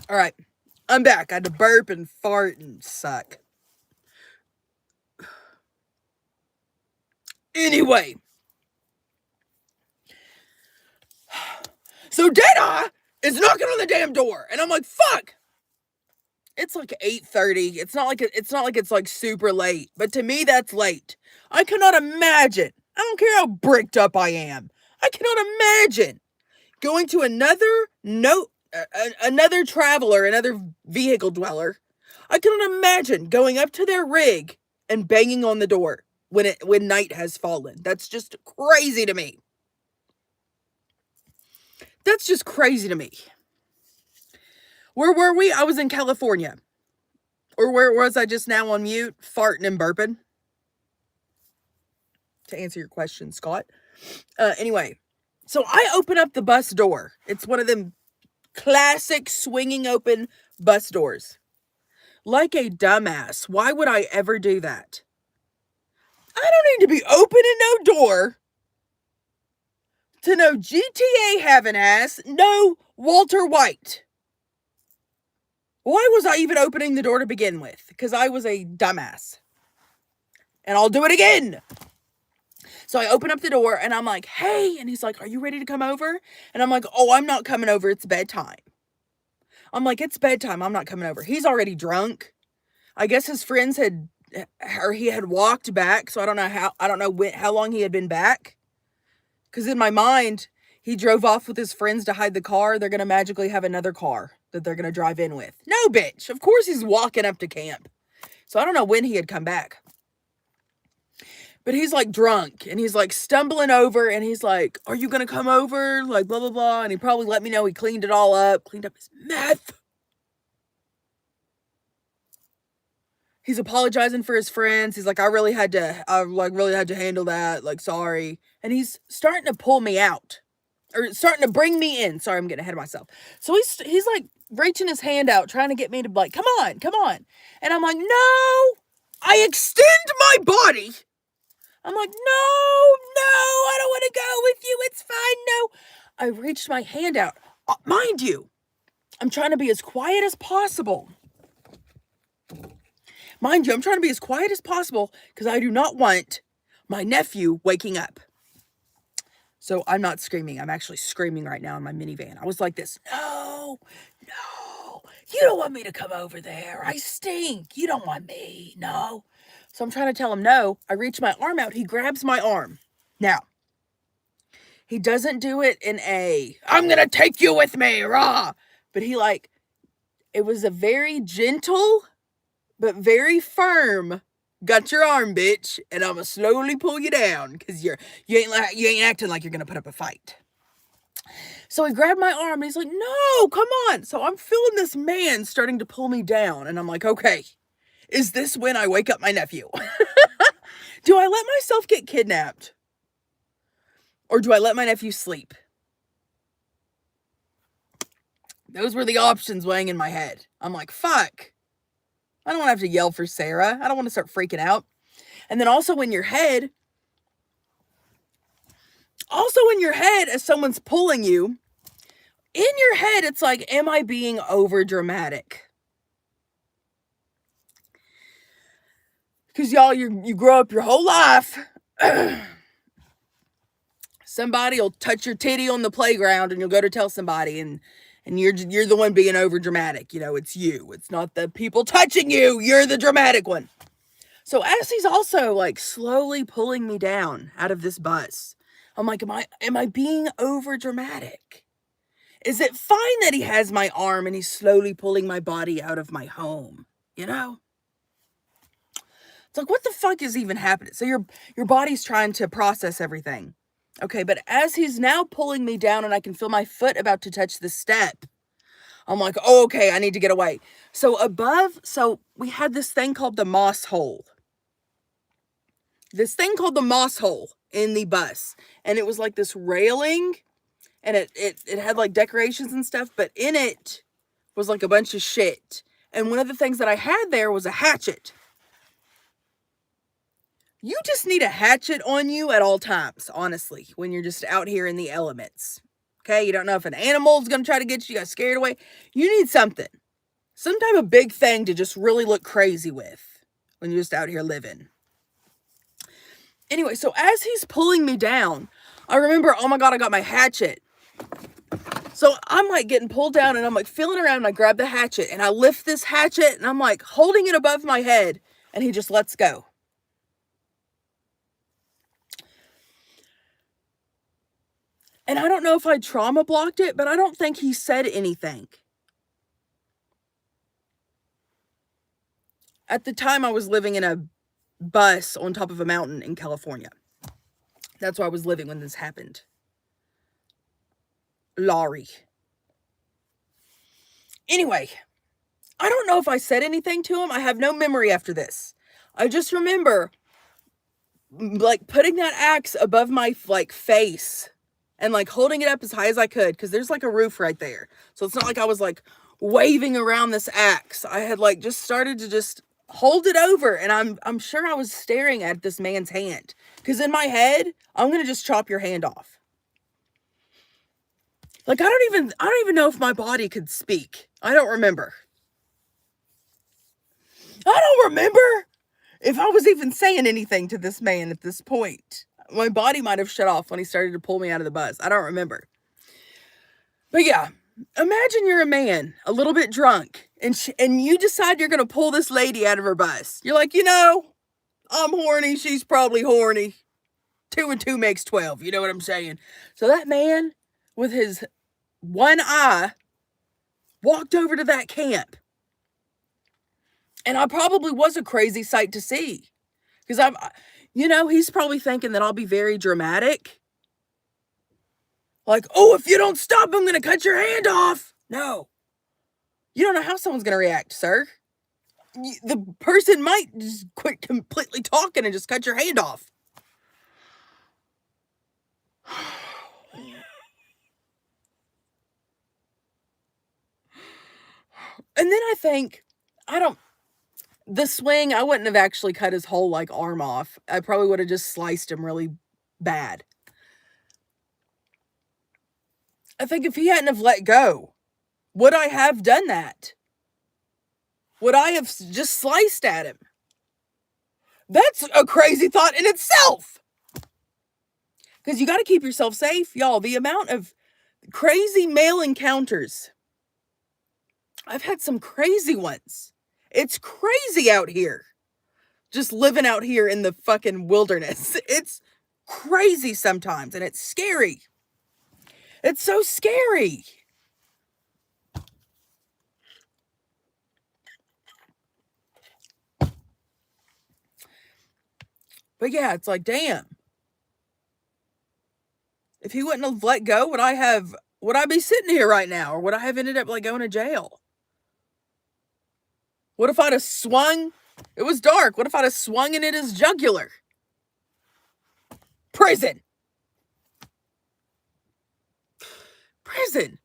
All right, I'm back. I had to burp and fart and suck. Anyway. So Deadeye is knocking on the damn door. And I'm like, fuck. It's like 8:30. It's not like it's like super late. But to me, that's late. I cannot imagine. I don't care how bricked up I am. I cannot imagine going to another traveler, another vehicle dweller. I cannot imagine going up to their rig and banging on the door when night has fallen. That's just crazy to me. That's just crazy to me. Where were we? I was in California. Or where was I just now on mute? Farting and burping. To answer your question, Scott. Anyway. So I open up the bus door. It's one of them classic swinging open bus doors. Like a dumbass. Why would I ever do that? I don't need to be opening no door to no GTA having ass, no Walter White. Why was I even opening the door to begin with? Because I was a dumbass. And I'll do it again. So I open up the door and I'm like, hey. And he's like, are you ready to come over? And I'm like, oh, I'm not coming over. It's bedtime. I'm like, it's bedtime. I'm not coming over. He's already drunk. I guess his friends he had walked back. So I don't know how long he had been back. Because in my mind, he drove off with his friends to hide the car. They're going to magically have another car that they're going to drive in with. No, bitch. Of course he's walking up to camp. So I don't know when he had come back. But he's like drunk and he's like stumbling over and he's like, are you going to come over? Like blah, blah, blah. And he probably let me know he cleaned it all up, cleaned up his meth. He's apologizing for his friends. He's like, I really had to handle that. Like, sorry. And he's starting to pull me out or starting to bring me in. Sorry, I'm getting ahead of myself. So he's like reaching his hand out, trying to get me to like, come on. And I'm like, no, I extend my body. I'm like, no, I don't want to go with you. It's fine. No, I reached my hand out. Mind you, I'm trying to be as quiet as possible. Because I do not want my nephew waking up. So I'm not screaming. I'm actually screaming right now in my minivan. I was like this, no, you don't want me to come over there. I stink. You don't want me. No. So I'm trying to tell him no. I reach my arm out. He grabs my arm. Now, he doesn't do it in I'm going to take you with me, rah. But it was a very gentle, but very firm, got your arm, bitch, and I'm going to slowly pull you down because you ain't acting like you're going to put up a fight. So he grabbed my arm and he's like, no, come on. So I'm feeling this man starting to pull me down. And I'm like, okay, is this when I wake up my nephew? Do I let myself get kidnapped? Or do I let my nephew sleep? Those were the options weighing in my head. I'm like, fuck. I don't want to have to yell for Sarah. I don't want to start freaking out. And then also in your head, as someone's pulling you, in your head, it's like, am I being over dramatic? Because y'all, you grow up your whole life. Somebody will touch your titty on the playground and you'll go to tell somebody and you're the one being over dramatic. You know, it's you. It's not the people touching you. You're the dramatic one. So as he's also like slowly pulling me down out of this bus, I'm like, am I being over dramatic? Is it fine that he has my arm and he's slowly pulling my body out of my home? You know? It's like, what the fuck is even happening? So your body's trying to process everything. Okay, but as he's now pulling me down and I can feel my foot about to touch the step, I'm like, oh, okay, I need to get away. So we had this thing called the moss hole. In the bus. And it was like this railing and it had like decorations and stuff, but in it was like a bunch of shit. And one of the things that I had there was a hatchet. You just need a hatchet on you at all times, honestly, when you're just out here in the elements. Okay, you don't know if an animal's going to try to get you, you got scared away. You need something. Some type of big thing to just really look crazy with when you're just out here living. Anyway, so as he's pulling me down, I remember, oh my God, I got my hatchet. So I'm like getting pulled down and I'm like feeling around and I grab the hatchet and I lift this hatchet and I'm like holding it above my head and he just lets go. And I don't know if I trauma blocked it, but I don't think he said anything. At the time, I was living in a bus on top of a mountain in California. That's where I was living when this happened. Laurie. Anyway, I don't know if I said anything to him. I have no memory after this. I just remember like putting that axe above my like face and like holding it up as high as I could because there's like a roof right there. So it's not like I was like waving around this axe. I had like just started to just hold it over, and I'm sure I was staring at this man's hand, because in my head, I'm gonna just chop your hand off. Like, I don't even know if my body could speak. I don't remember. I don't remember if I was even saying anything to this man at this point. My body might have shut off when he started to pull me out of the bus. I don't remember. But yeah, imagine you're a man, a little bit drunk, and you decide you're going to pull this lady out of her bus. You're like, I'm horny. She's probably horny. 2 and 2 makes 12. You know what I'm saying? So that man with his one eye walked over to that camp. And I probably was a crazy sight to see. Because he's probably thinking that I'll be very dramatic. Like, oh, if you don't stop, I'm going to cut your hand off. No. You don't know how someone's going to react, sir. The person might just quit completely talking and just cut your hand off. And then I think, the swing, I wouldn't have actually cut his whole, arm off. I probably would have just sliced him really bad. I think if he hadn't have let go, would I have done that? Would I have just sliced at him? That's a crazy thought in itself. Because you got to keep yourself safe, y'all. The amount of crazy male encounters. I've had some crazy ones. It's crazy out here. Just living out here in the fucking wilderness. It's crazy sometimes, and it's scary. It's so scary. But yeah, it's like, damn. If he wouldn't have let go, would I be sitting here right now? Or would I have ended up going to jail? What if I'd have swung? It was dark. What if I'd have swung it at his jugular? Prison. Prison.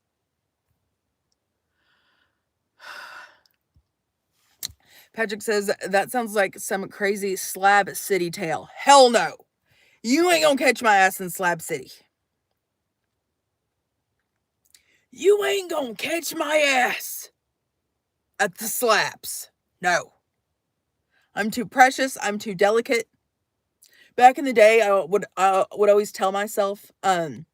Patrick says, that sounds like some crazy Slab City tale. Hell no. You ain't gonna catch my ass in Slab City. You ain't gonna catch my ass at the slabs. No. I'm too precious. I'm too delicate. Back in the day, I would always tell myself, and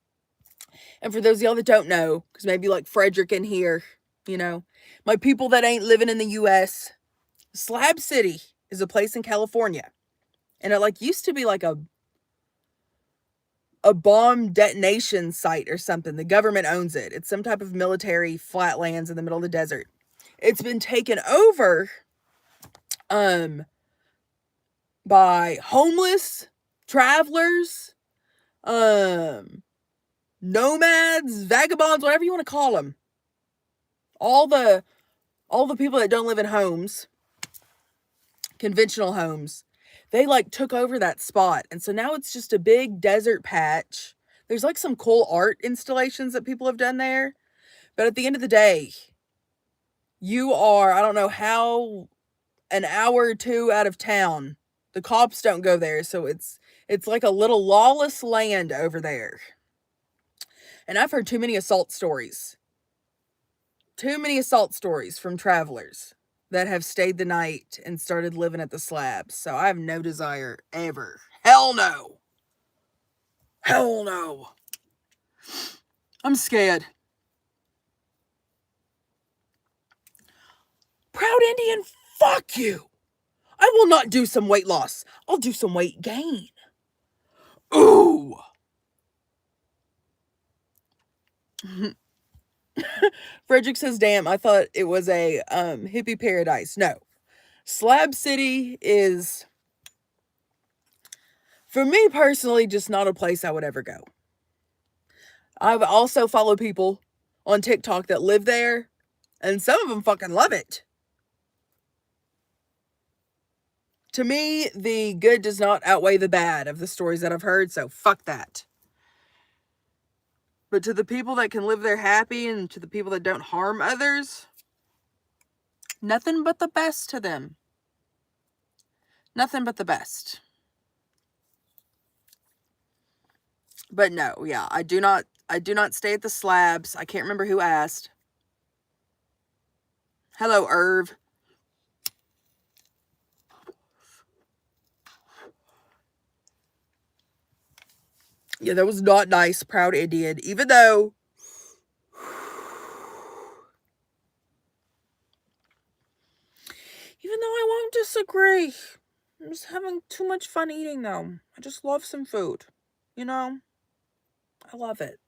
for those of y'all that don't know, because maybe like Frederick in here, my people that ain't living in the U.S., Slab City is a place in California. And it used to be like a bomb detonation site or something. The government owns it. It's some type of military flatlands in the middle of the desert. It's been taken over by homeless travelers, nomads, vagabonds, whatever you want to call them. All the people that don't live in homes, conventional homes, they took over that spot. And so now it's just a big desert patch. There's some cool art installations that people have done there. But at the end of the day, you are, I don't know how, an hour or two out of town. The cops don't go there. So it's like a little lawless land over there. And I've heard too many assault stories. Too many assault stories from travelers that have stayed the night and started living at the slabs. So I have no desire ever. Hell no. Hell no. I'm scared. Proud Indian, fuck you. I will not do some weight loss. I'll do some weight gain. Ooh. Frederick says, damn, I thought it was a hippie paradise. No. Slab City is, for me personally, just not a place I would ever go. I've also followed people on TikTok that live there, and some of them fucking love it. To me, the good does not outweigh the bad of the stories that I've heard, so fuck that. But to the people that can live there happy and to the people that don't harm others, Nothing but the best to them. Nothing but the best. But no, yeah, I do not stay at the Slabs. I can't remember who asked. Hello, Irv. Yeah, that was not nice, proud Indian. Even though I won't disagree. I'm just having too much fun eating though. I just love some food. You know? I love it.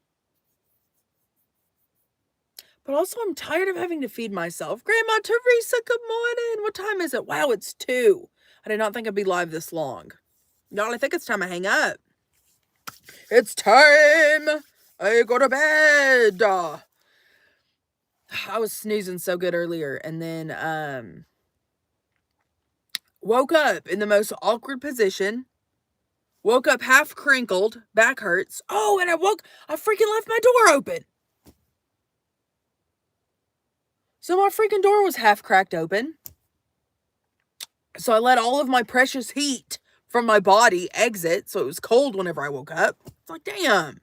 But also I'm tired of having to feed myself. Grandma Teresa, good morning. What time is it? Wow, it's 2. I did not think I'd be live this long. Y'all, I think it's time I hang up. It's time I go to bed. I was snoozing so good earlier and then woke up in the most awkward position. Woke up half crinkled, back hurts. Oh, and I freaking left my door open. So my freaking door was half cracked open. So I let all of my precious heat from my body exit. So it was cold whenever I woke up. It's like, damn.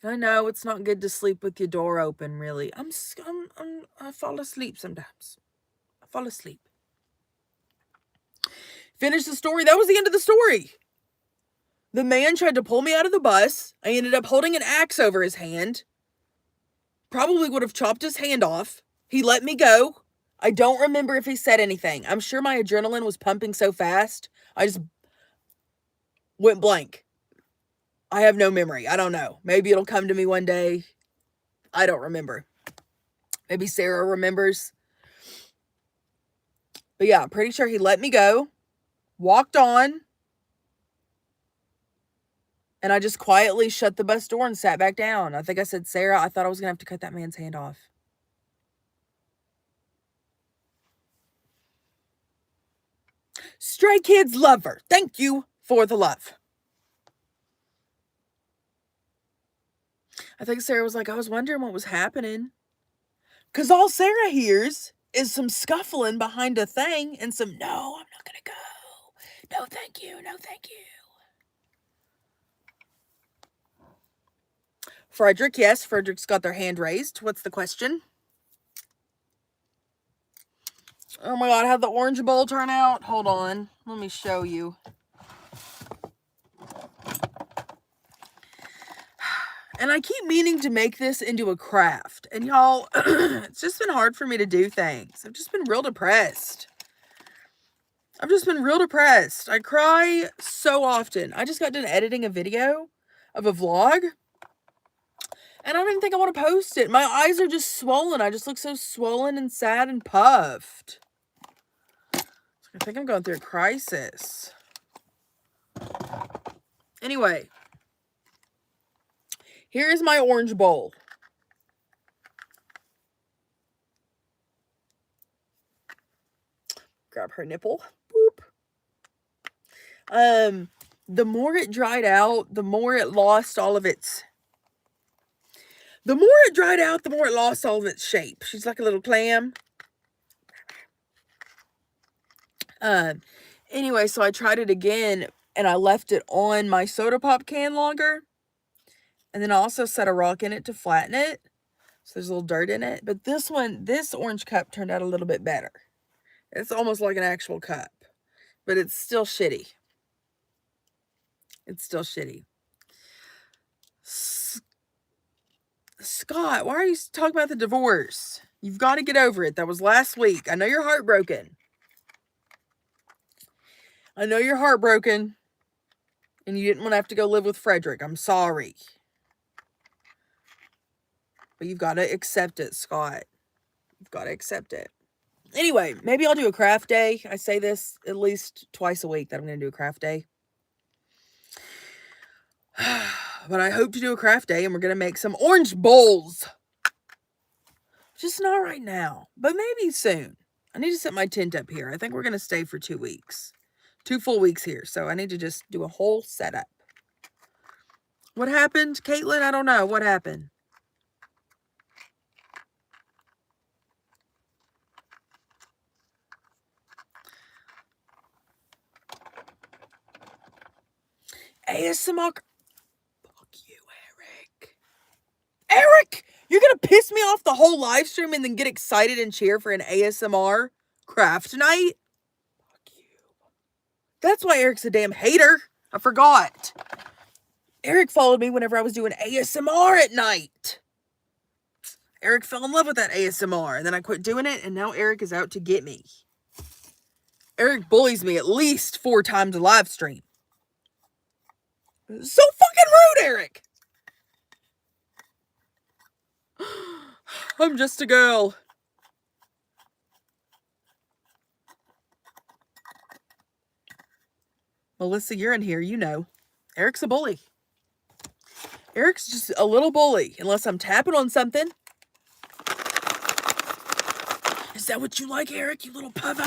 I know it's not good to sleep with your door open, really. I fall asleep sometimes. I fall asleep. Finish the story. That was the end of the story. The man tried to pull me out of the bus. I ended up holding an axe over his hand. Probably would have chopped his hand off. He let me go. I don't remember if he said anything. I'm sure my adrenaline was pumping so fast. I just went blank. I have no memory. I don't know. Maybe it'll come to me one day. I don't remember. Maybe Sarah remembers. But yeah, I'm pretty sure he let me go. Walked on. And I just quietly shut the bus door and sat back down. I think I said, Sarah, I thought I was going to have to cut that man's hand off. Stray Kids lover. Thank you for the love. I think Sarah was like, I was wondering what was happening. Because all Sarah hears is some scuffling behind a thing and some, no, I'm not going to go. No, thank you. No, thank you. Frederick, yes, Frederick's got their hand raised. What's the question? Oh my God, how'd the orange bowl turn out? Hold on. Let me show you. And I keep meaning to make this into a craft. And y'all, it's just been hard for me to do things. I've just been real depressed. I cry so often. I just got done editing a video of a vlog. And I don't even think I want to post it. My eyes are just swollen. I just look so swollen and sad and puffed. I think I'm going through a crisis. Anyway. Here is my orange bowl. Grab her nipple. Boop. The more it dried out, the more it lost all of its... The more it dried out, the more it lost all of its shape. She's like a little clam. Anyway, so I tried it again, and I left it on my soda pop can longer. And then I also set a rock in it to flatten it. So there's a little dirt in it. But this orange cup turned out a little bit better. It's almost like an actual cup. But it's still shitty. It's still shitty. Scott, why are you talking about the divorce? You've got to get over it. That was last week. I know you're heartbroken. And you didn't want to have to go live with Frederick. I'm sorry. But you've got to accept it, Scott. You've got to accept it. Anyway, maybe I'll do a craft day. I say this at least twice a week that I'm going to do a craft day. But I hope to do a craft day and we're going to make some orange bowls. Just not right now, but maybe soon. I need to set my tent up here. I think we're going to stay for 2 weeks. 2 full weeks here. So I need to just do a whole setup. What happened, Caitlin? I don't know. What happened? ASMR. Fuck you, Eric. Eric! You're gonna piss me off the whole live stream and then get excited and cheer for an ASMR craft night? Fuck you. That's why Eric's a damn hater. I forgot. Eric followed me whenever I was doing ASMR at night. Eric fell in love with that ASMR, and then I quit doing it, and now Eric is out to get me. Eric bullies me at least 4 times a live stream. So fucking rude, Eric! I'm just a girl. Melissa, you're in here, you know. Eric's a bully. Eric's just a little bully, unless I'm tapping on something. Is that what you like, Eric, you little pervert?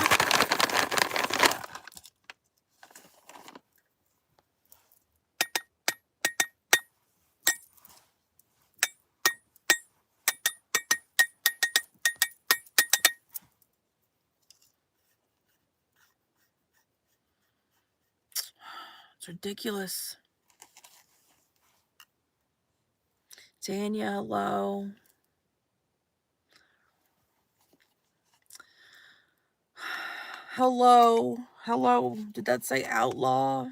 It's ridiculous. Tanya, hello. Hello. Hello. Did that say outlaw?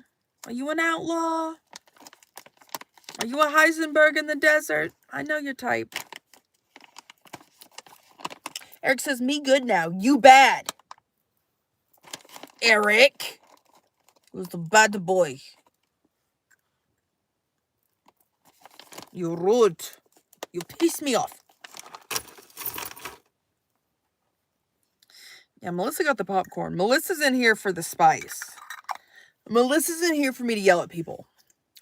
Are you an outlaw? Are you a Heisenberg in the desert? I know your type. Eric says, me good now. You bad. Eric. Who's the bad boy? You're rude. You piss me off. Yeah, Melissa got the popcorn. Melissa's in here for the spice. Melissa's in here for me to yell at people.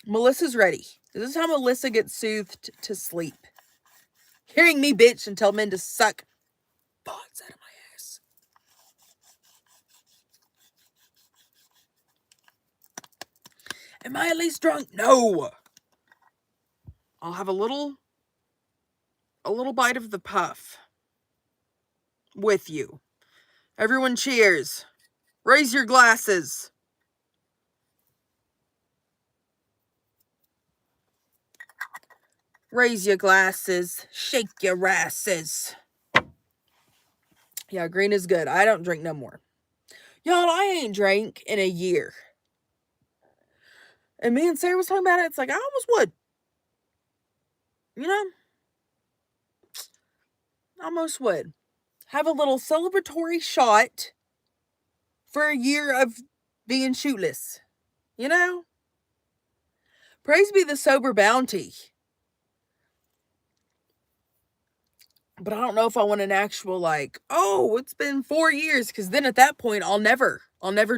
Melissa's ready. This is how Melissa gets soothed to sleep. Hearing me bitch and tell men to suck butts out of my ass. Am I at least drunk? No. I'll have a little bite of the puff with you. Everyone cheers. Raise your glasses. Raise your glasses. Shake your asses. Yeah, green is good. I don't drink no more. Y'all, I ain't drank in a year. And me and Sarah was talking about it. It's like, I almost would. You know? Almost would. Have a little celebratory shot for a year of being shootless. You know? Praise be the sober bounty. But I don't know if I want an actual, like, oh, it's been 4 years. Because then at that point, I'll never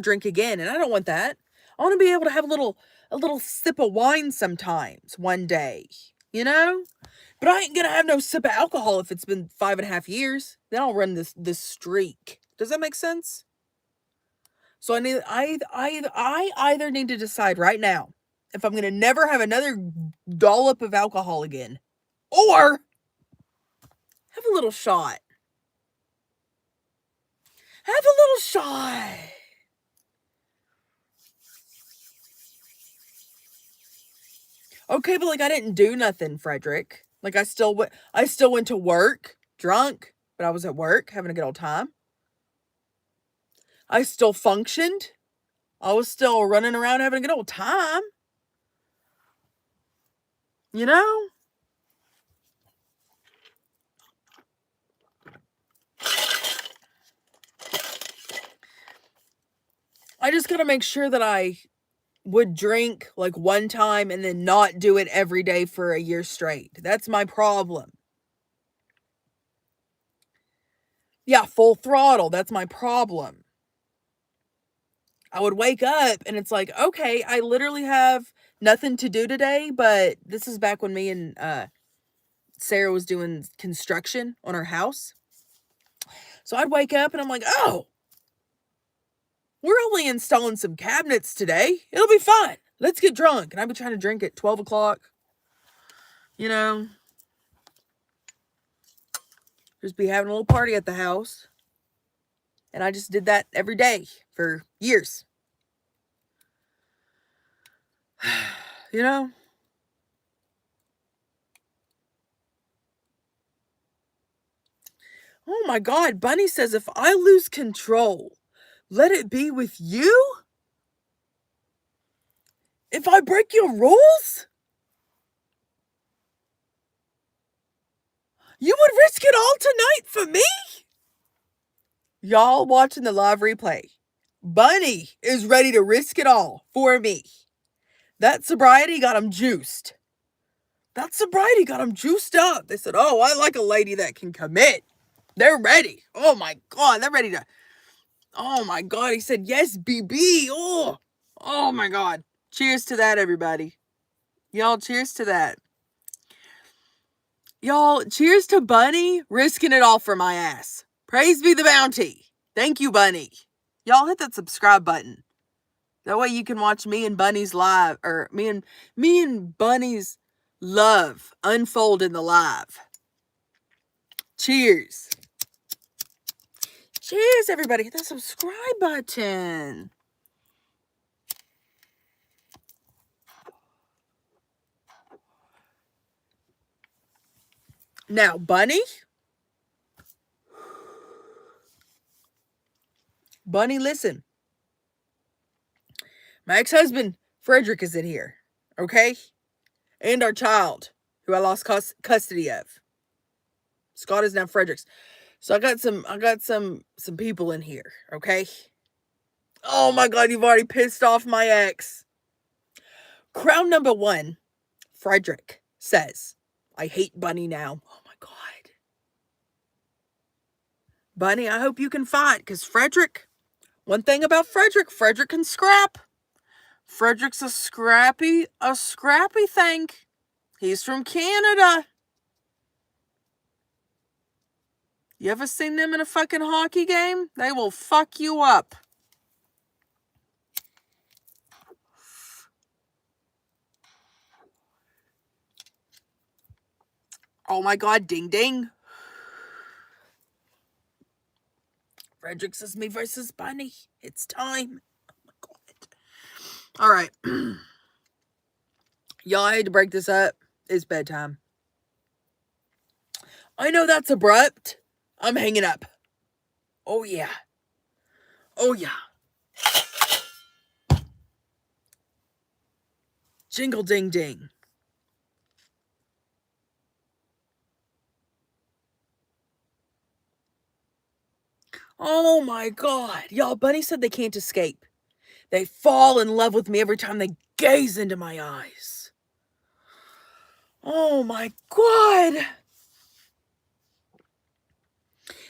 drink again. And I don't want that. I want to be able to have a little sip of wine sometimes one day. You know? But I ain't going to have no sip of alcohol if it's been 5.5 years. Then I'll run this streak. Does that make sense? So I either need to decide right now if I'm going to never have another dollop of alcohol again. Or have a little shot. Have a little shot. Okay, but like I didn't do nothing, Frederick. Like I still went to work drunk, but I was at work having a good old time. I still functioned. I was still running around having a good old time. You know? I just gotta make sure that I would drink like one time and then not do it every day for a year straight. That's my problem. Yeah, full throttle. That's my problem. I would wake up and it's like, okay, I literally have nothing to do today, but this is back when me and Sarah was doing construction on our house. So I'd wake up and I'm like, oh, we're only installing some cabinets today. It'll be fine. Let's get drunk. And I'd be trying to drink at 12 o'clock, You know, just be having a little party at the house. And I just did that every day for years. You know? Oh my God, Bunny says if I lose control, let it be with you? If I break your rules? You would risk it all tonight for me? Y'all watching the live replay. Bunny is ready to risk it all for me. That sobriety got him juiced. That sobriety got him juiced up. They said, oh, I like a lady that can commit. They're ready. Oh my God, they're ready to. Oh my God, he said, yes, BB. Oh my God. Cheers to that, everybody. Y'all, cheers to that. Y'all, cheers to Bunny risking it all for my ass. Praise be the bounty. Thank you, Bunny. Y'all hit that subscribe button. That way you can watch me and Bunny's live, or me and Bunny's love unfold in the live. Cheers. Cheers, everybody. Hit that subscribe button. Now, Bunny, listen. My ex-husband, Frederick, is in here. Okay? And our child, who I lost custody of. Scott is now Frederick's. So I got some people in here, okay? Oh my God, you've already pissed off my ex. Crown number 1, Frederick says, I hate Bunny now. Oh my God. Bunny, I hope you can fight, because Frederick, one thing about Frederick can scrap. Frederick's a scrappy thing. He's from Canada. You ever seen them in a fucking hockey game? They will fuck you up. Oh my God, ding ding. Frederick says me versus Bunny. It's time. Oh my God. All right. Y'all, I hate to break this up. It's bedtime. I know that's abrupt. I'm hanging up. Oh yeah. Oh yeah. Jingle ding ding. Oh my God. Y'all, Bunny said they can't escape. They fall in love with me every time they gaze into my eyes. Oh my God.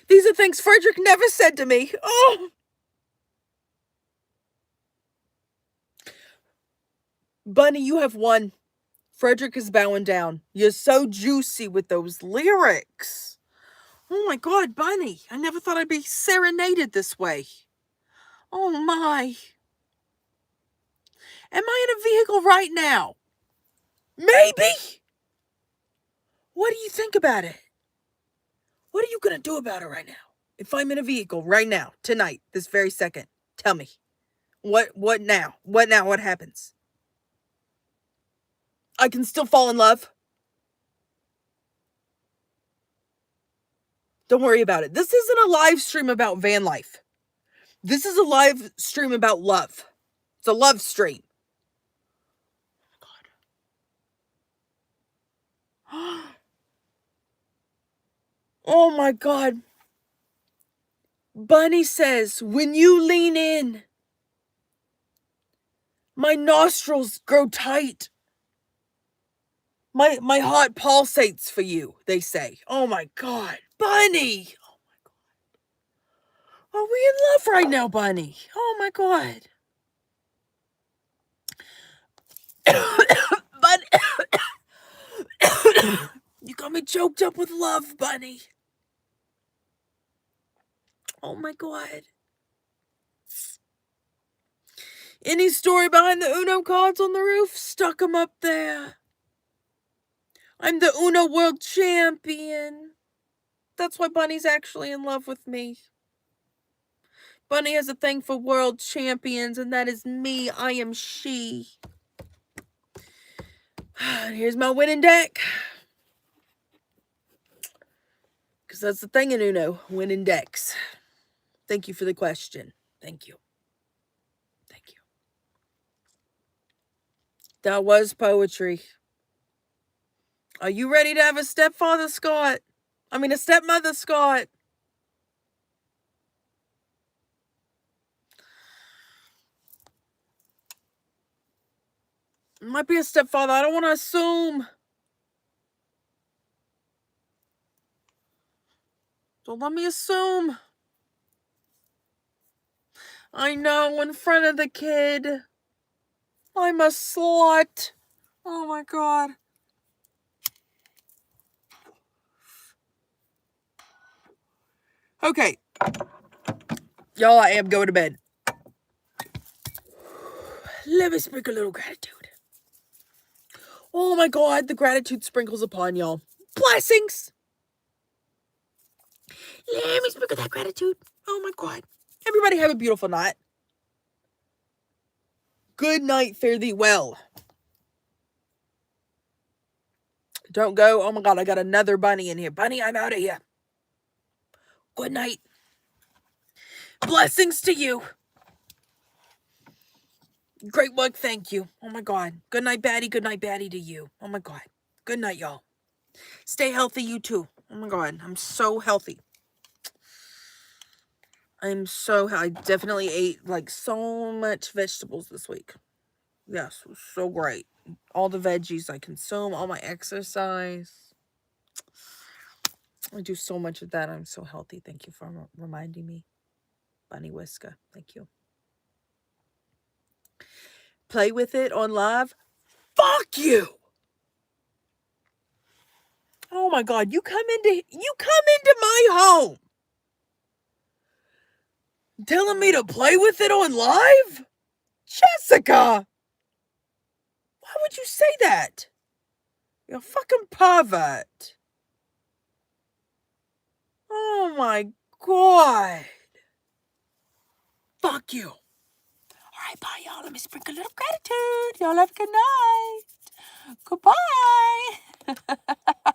These are things Frederick never said to me. Oh. Bunny, you have won. Frederick is bowing down. You're so juicy with those lyrics. Oh my God, Bunny. I never thought I'd be serenaded this way. Oh my. Am I in a vehicle right now? Maybe. What do you think about it? What are you going to do about it right now? If I'm in a vehicle right now, tonight, this very second, tell me. What now? What now? What happens? I can still fall in love. Don't worry about it. This isn't a live stream about van life. This is a live stream about love. It's a love stream. Oh my God. Bunny says, when you lean in, my nostrils grow tight. My heart pulsates for you, they say. Oh my God. Bunny. Oh my God. Are we in love right now, Bunny? Oh my God. Bunny. You got me choked up with love, Bunny. Oh my God. Any story behind the Uno cards on the roof? Stuck them up there. I'm the Uno world champion. That's why Bunny's actually in love with me. Bunny has a thing for world champions, and that is me. I am she. Here's my winning deck. Because that's the thing in Uno, winning decks. Thank you for the question. Thank you. Thank you. That was poetry. Are you ready to have a stepfather, Scott? I mean, a stepmother, Scott. It might be a stepfather. I don't want to assume. Don't let me assume. I know, in front of the kid. I'm a slut. Oh my god. Okay. Y'all, I am going to bed. Let me sprinkle a little gratitude. Oh my god, the gratitude sprinkles upon y'all. Blessings! Let me sprinkle that gratitude. Oh my god. Everybody have a beautiful night. Good night, fare thee well. Don't go. Oh my god, I got another bunny in here. Bunny, I'm out of here. Good night. Blessings to you. Great work, thank you. Oh my god. Good night, Batty. Good night, Batty, to you. Oh my god. Good night, y'all. Stay healthy, you too. Oh my god, I'm so healthy. I definitely ate like so much vegetables this week. Yes, it was so great. All the veggies I consume, all my exercise. I do so much of that. I'm so healthy. Thank you for reminding me. Bunny Whisker. Thank you. Play with it on live. Fuck you! Oh my god, you come into my home telling me to play with it on live? Jessica! Why would you say that? You're a fucking pervert. Oh my god. Fuck you. Alright, bye y'all. Let me sprinkle a little gratitude. Y'all have a good night. Goodbye.